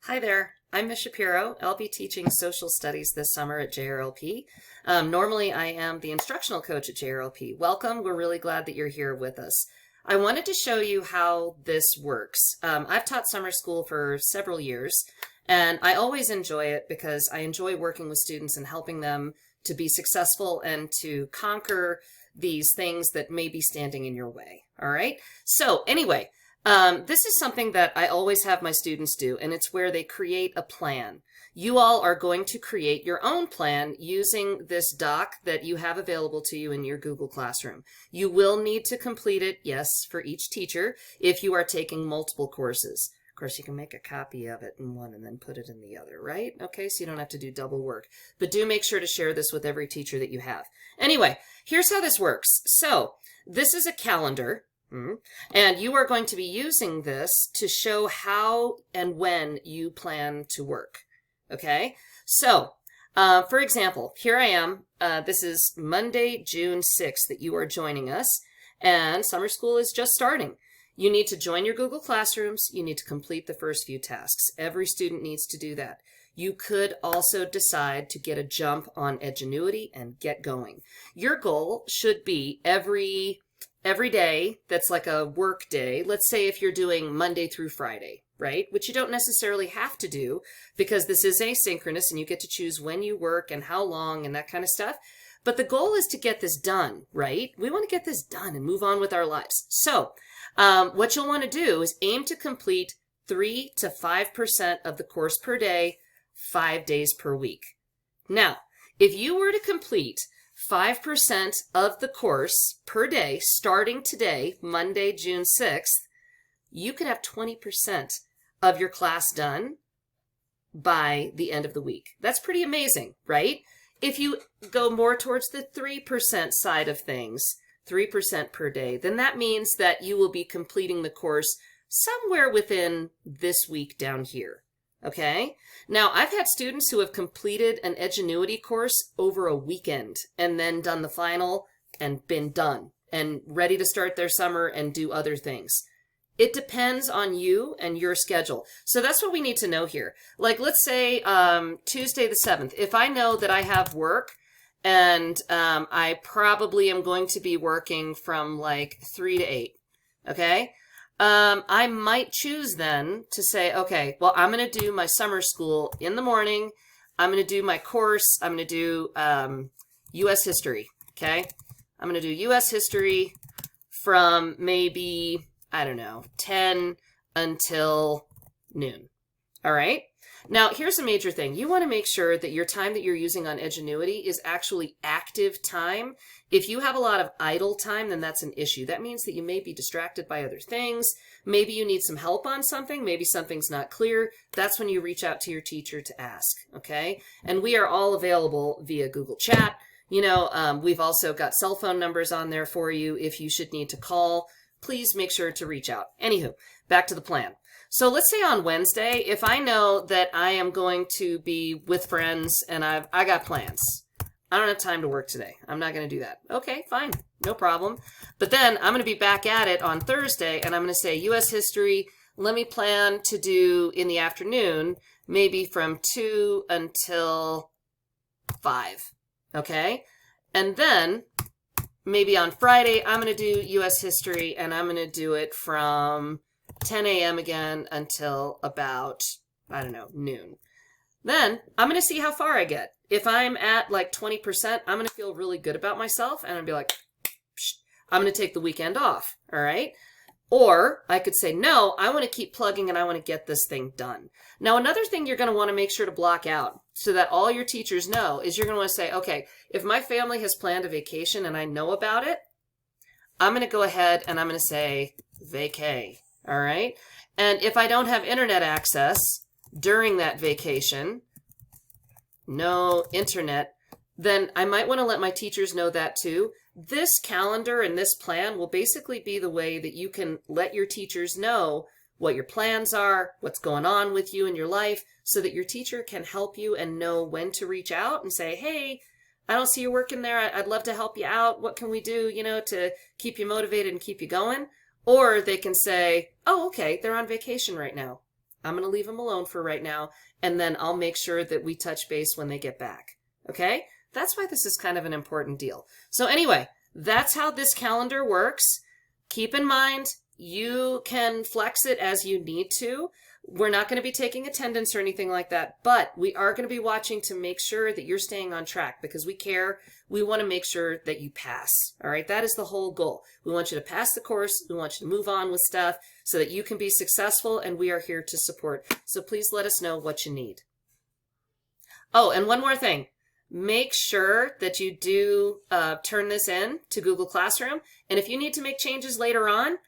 Hi there, I'm Miss Shapiro. I'll be teaching social studies this summer at JRLP. Normally, I am the instructional coach at JRLP. Welcome, we're really glad that you're here with us. I wanted to show you how this works. I've taught summer school for several years, and I always enjoy it because I enjoy working with students and helping them to be successful and to conquer these things that may be standing in your way. All right? So anyway, this is something that I always have my students do, and it's where they create a plan. You all are going to create your own plan using this doc that you have available to you in your Google Classroom. You will need to complete it, yes, for each teacher, if you are taking multiple courses. Of course, you can make a copy of it in one and then put it in the other, right? Okay, so you don't have to do double work. But do make sure to share this with every teacher that you have. Anyway, here's how this works. So, this is a calendar. And you are going to be using this to show how and when you plan to work. Okay, so for example, here I am. This is Monday, June 6th that you are joining us, and summer school is just starting. You need to join your Google Classrooms. You need to complete the first few tasks. Every student needs to do that. You could also decide to get a jump on Edgenuity and get going. Your goal should be every day that's like a work day. Let's say if you're doing Monday through Friday, right? Which you don't necessarily have to do because this is asynchronous and you get to choose when you work and how long and that kind of stuff. But the goal is to get this done, right? We want to get this done and move on with our lives. So what you'll want to do is aim to complete 3 to 5% of the course per day, 5 days per week. Now, if you were to complete 5% of the course per day, starting today, Monday, June 6th, you could have 20% of your class done by the end of the week. That's pretty amazing, right? If you go more towards the 3% side of things, 3% per day, then that means that you will be completing the course somewhere within this week down here. Okay, now I've had students who have completed an Edgenuity course over a weekend and then done the final and been done and ready to start their summer and do other things. It depends on you and your schedule. So that's what we need to know here. Like, let's say Tuesday the 7th. If I know that I have work and I probably am going to be working from like 3 to 8, okay? I might choose then to say, okay, well, I'm going to do my summer school in the morning. I'm going to do my course. I'm going to do U.S. history, okay? I'm going to do U.S. history from maybe, I don't know, 10 until noon, all right? Now, here's a major thing. You want to make sure that your time that you're using on Edgenuity is actually active time. If you have a lot of idle time, then that's an issue. That means that you may be distracted by other things. Maybe you need some help on something. Maybe something's not clear. That's when you reach out to your teacher to ask, okay? And we are all available via Google Chat. You know, we've also got cell phone numbers on there for you if you should need to call. Please make sure to reach out. Anywho, back to the plan. So let's say on Wednesday, if I know that I am going to be with friends and I got plans. I don't have time to work today. I'm not going to do that. Okay, fine. No problem. But then I'm going to be back at it on Thursday and I'm going to say U.S. history, let me plan to do in the afternoon, maybe from 2 until 5. Okay? And then maybe on Friday, I'm going to do U.S. history and I'm going to do it from 10 a.m. again until about, I don't know, noon. Then I'm going to see how far I get. If I'm at like 20%, I'm going to feel really good about myself and I'm going to be like, psh, I'm going to take the weekend off, all right? Or I could say, no, I want to keep plugging and I want to get this thing done. Now, another thing you're going to want to make sure to block out so that all your teachers know is you're going to want to say, okay, if my family has planned a vacation and I know about it, I'm going to go ahead and I'm going to say vacay. All right. And if I don't have internet access during that vacation, no internet, then I might want to let my teachers know that too. This calendar and this plan will basically be the way that you can let your teachers know what your plans are, what's going on with you in your life, so that your teacher can help you and know when to reach out and say, hey, I don't see you working there. I'd love to help you out. What can we do, you know, to keep you motivated and keep you going? Or they can say, oh, okay, they're on vacation right now. I'm going to leave them alone for right now, and then I'll make sure that we touch base when they get back. Okay? That's why this is kind of an important deal. So anyway, that's how this calendar works. Keep in mind, you can flex it as you need to. We're not going to be taking attendance or anything like that, but we are going to be watching to make sure that you're staying on track because we care. We want to make sure that you pass. All right, that is the whole goal. We want you to pass the course. We want you to move on with stuff so that you can be successful, and we are here to support. So please let us know what you need. Oh, and one more thing. Make sure that you do turn this in to Google Classroom, and if you need to make changes later on,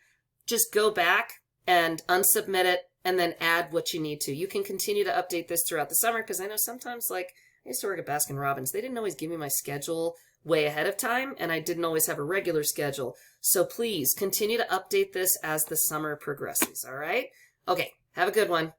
just go back and unsubmit it and then add what you need to. You can continue to update this throughout the summer because I know sometimes, like, I used to work at Baskin Robbins. They didn't always give me my schedule way ahead of time, and I didn't always have a regular schedule. So please continue to update this as the summer progresses, all right? Okay, have a good one.